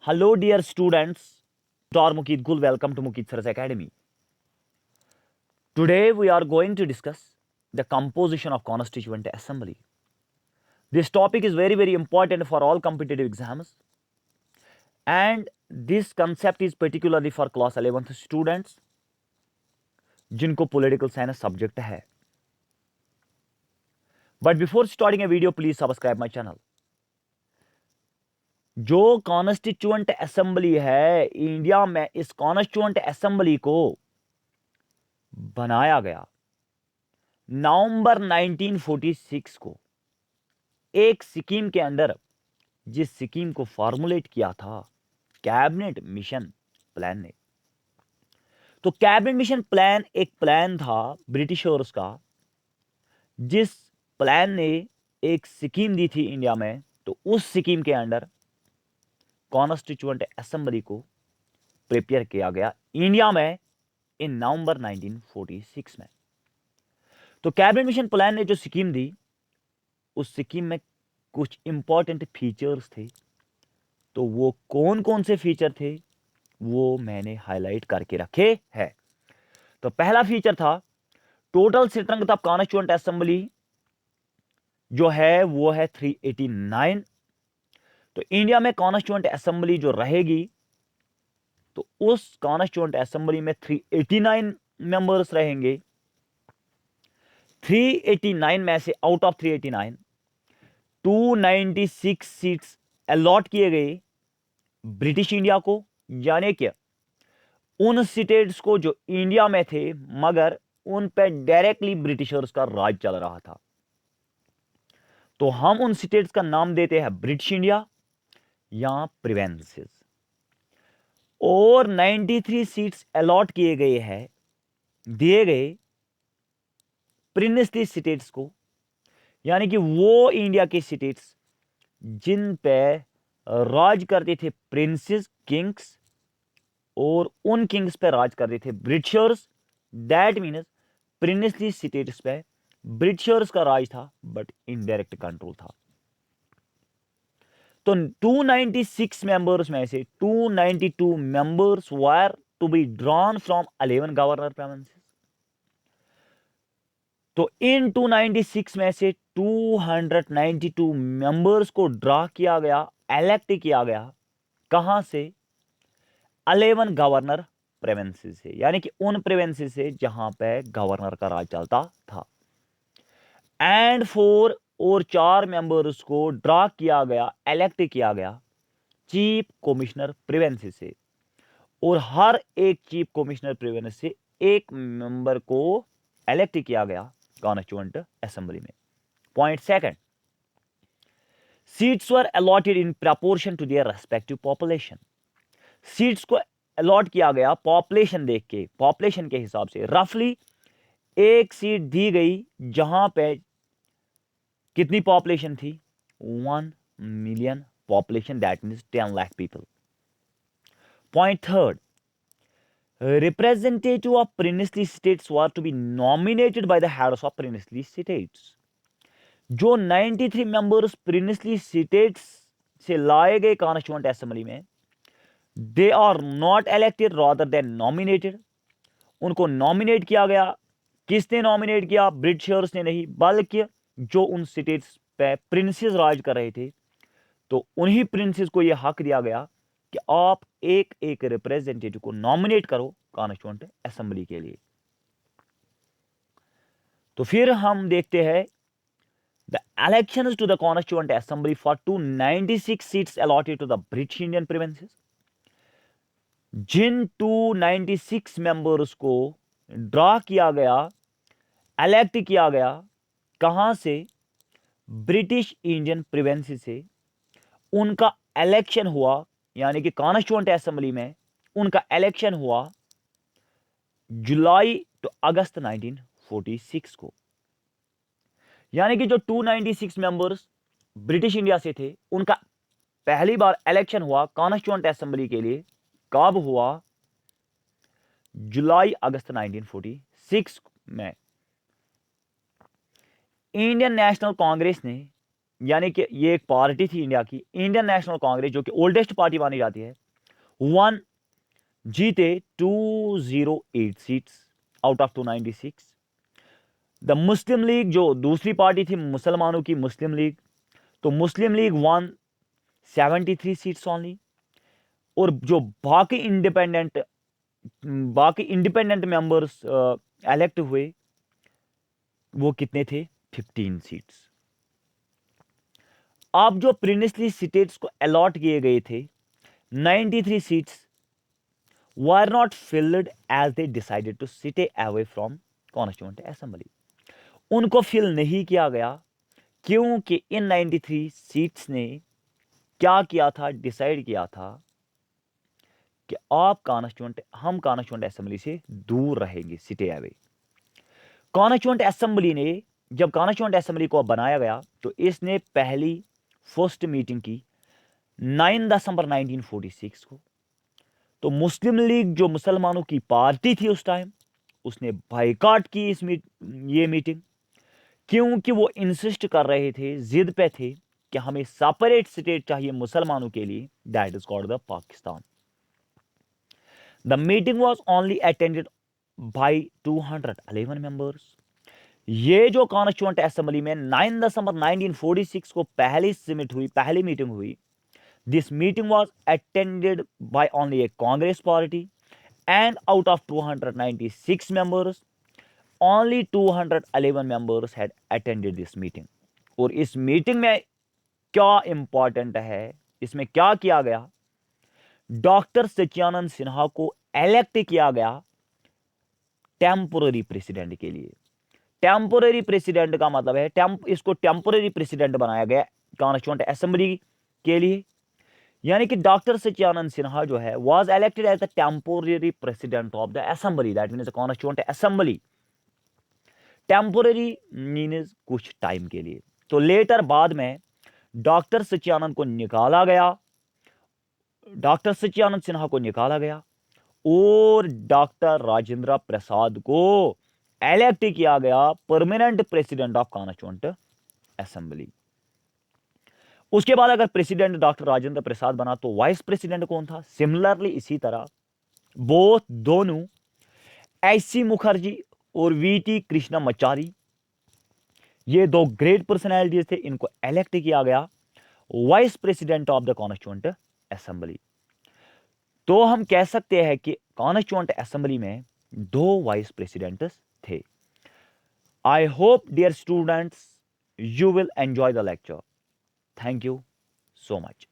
Hello, dear students. Dr. Mukit Gul, welcome to Mukit Sar's Academy. Today, we are going to discuss the composition of Constituent Assembly. This topic is very, very important for all competitive exams, and this concept is particularly for class 11th students जिनको political science subject है. But before starting a video, please subscribe my channel. जो constituent assembly है India में, इस constituent assembly को बनाया गया नवंबर 1946 को एक स्कीम के अंदर, जिस स्कीम को फॉर्मुलेट किया था कैबिनेट मिशन प्लान ने. तो कैबिनेट मिशन प्लान एक प्लान था ब्रिटिशर्स का, जिस प्लान ने एक स्कीम दी थी इंडिया में. तो उस स्कीम के अंडर कॉन्स्टिट्यूएंट असेंबली को प्रिपेयर किया गया इंडिया में इन नवंबर 1946 में. तो कैबिनेट मिशन प्लान ने जो स्कीम दी, उस स्कीम में कुछ इंपॉर्टेंट फीचर्स थे. तो वो कौन कौन से फीचर थे वो मैंने हाईलाइट करके रखे हैं. तो पहला फीचर था total strength of constituent assembly जो है वो है 389. तो इंडिया में कॉन्स्टिट्यूएंट असेंबली जो रहेगी, तो उस कॉन्स्टिट्यूएंट असेंबली में 389 मेंबर्स रहेंगे. 389 में से आउट ऑफ 389 296 सीट्स अलॉट किए गए ब्रिटिश इंडिया को, यानी कि उन स्टेट्स को जो इंडिया में थे मगर उन पे डायरेक्टली ब्रिटिशर्स का राज चल रहा था. तो हम उन स्टेट्स का नाम देते हैं ब्रिटिश इंडिया या प्रोविंसेस. और 93 सीट्स अलॉट किए गए हैं, दिए गए प्रिंसली स्टेट्स को, यानी कि वो इंडिया के स्टेट्स जिन पे राज करते थे प्रिंसेस किंग्स, और उन किंग्स पे राज करते थे Britishers. That means princely states पे ब्रिटिशर्स का राज था बट इनडायरेक्ट कंट्रोल था. तो 296 मेंबर्स में से 292 members were to be drawn from 11 governor provinces. तो इन 296 में से 292 मेंबर्स को ड्रा किया गया, इलेक्ट किया गया. कहां से? 11 गवर्नर प्रोविंसेस से, यानी कि उन प्रोविंसेस से जहां पे गवर्नर का राज चलता था. एंड 4 और 4 मेंबर्स को ड्रा किया गया, इलेक्ट किया गया चीफ कमिश्नर प्रोविंसेस से. और हर एक चीफ कमिश्नर प्रोविंस से एक मेंबर को इलेक्ट किया गया कॉन्स्टिट्यूएंट असेंबली में. Point second, seats were allotted in proportion to their respective population. Seats को अलॉट किया गया पॉपुलेशन देख के, पॉपुलेशन के हिसाब से. रफली एक सीट दी गई जहां पे कितनी पॉपुलेशन थी? 1 million population, that means 10 lakh people. Point third, representative of princely states were to be nominated by the heads of princely states. जो 93 मेंबर्स प्रिंसली स्टेट्स से लाए गए कॉन्स्टिट्यूएंट असेंबली में, they are not elected rather than nominated. उनको nominate किया गया. किसने nominate किया? ब्रिटिशर्स ने नहीं, बल्कि जो उन स्टेट्स पे प्रिंसेस राज कर रहे थे, तो उन्हीं प्रिंसेस को यह हक दिया गया कि आप एक एक रिप्रेजेंटेटिव को नॉमिनेट करो कॉन्स्टिट्यूएंट असेंबली के लिए. तो फिर हम देखते हैं the elections to the constituent assembly for 296 seats allotted to the British Indian provinces. जिन 296 मेंबर्स को ड्रा किया गया, इलेक्ट किया गया, कहां से? ब्रिटिश इंडियन प्रोविंसेस से. उनका इलेक्शन हुआ, यानी कि कॉन्स्टिट्यूएंट असेंबली में उनका इलेक्शन हुआ जुलाई टू अगस्त 1946 को. यानी कि जो 296 मेंबर्स ब्रिटिश इंडिया से थे, उनका पहली बार इलेक्शन हुआ कॉन्स्टिट्यूएंट असेंबली के लिए. कब हुआ? जुलाई अगस्त 1946 में. इंडियन नेशनल कांग्रेस ने यानी कि ये एक पार्टी थी इंडिया की, इंडियन नेशनल कांग्रेस, जो कि ओल्डेस्ट पार्टी मानी जाती है, वन जीते 208 seats out of 296। The Muslim league, जो दूसरी पार्टी थी मुसलमानों की, मुस्लिम लीग, तो मुस्लिम लीग वन 73 सीट्स ओनली। और जो बाकी इंडिपेंडेंट मेंबर्स इलेक्ट हुए, वो कितने थे? 15 सीट्स। अब जो प्रिंसली स्टेट्स को अलॉट किए गए थे, 93 seats were not filled as they decided to stay away from constituent assembly। उनको फिल नहीं किया गया क्योंकि इन 93 सीट्स ने क्या किया था? डिसाइड किया था कि हम कॉन्स्टिट्यूएंट असेंबली से दूर रहेंगे, स्टे अवे। कॉन्स्टिट्यूएंट असेंबली ने, जब कॉन्स्टिट्यूएंट असेंबली को बनाया गया, तो इसने पहली फर्स्ट मीटिंग की 9 दिसंबर 1946 को। तो मुस्लिम लीग, जो मुसलमानों की पार्टी थी उस टाइम, उसने बाइकआउट की ये मीटिंग, क्योंकि वो इंसिस्ट कर रहे थे, जिद पे थे कि हमें सेपरेट स्टेट चाहिए मुसलमानों के लिए, that is called the Pakistan. The meeting was only attended by 211 members. ये जो कॉन्स्टिट्यूएंट असेंबली में 9 दिसंबर 1946 को पहली मीटिंग हुई, this meeting was attended by only A Congress party, and out of 296 members, only 211 members had attended this meeting। और इस meeting में क्या इंपॉर्टेंट है, इसमें क्या किया गया? डॉक्टर सच्चिदानंद सिन्हा को इलेक्ट किया गया टेम्पोररी प्रेसिडेंट के लिए। टेम्पोररी प्रेसिडेंट का मतलब है, इसको टेम्पोररी प्रेसिडेंट बनाया गया कॉन्स्टिट्यूएंट असेंबली के लिए। यानी कि डॉक्टर सच्चिदानंद सिन्हा जो है was elected as the temporary president of the assembly, that means the constituent assembly. Temporary means कुछ टाइम के लिए। तो लेटर बाद में डॉक्टर सच्चिदानंद को निकाला गया, डॉक्टर सच्चिदानंद सिन्हा को निकाला गया और डॉक्टर राजेंद्र प्रसाद को इलेक्ट किया गया permanent president of constituent assembly. उसके बाद अगर प्रेसिडेंट डॉक्टर राजेंद्र प्रसाद बना, तो वाइस प्रेसिडेंट कौन था? सिमिलरली इसी तरह दोनों एस.सी. मुखर्जी और वी.टी. कृष्णमाचारी, ये दो ग्रेट पर्सनैलिटीज थे, इनको इलेक्ट किया गया vice president of the constituent assembly. तो हम कह सकते हैं कि कॉन्स्टिट्यूएंट असेंबली में दो वाइस प्रेसिडेंट्स थे। I hope dear students, you will enjoy the lecture. Thank you so much.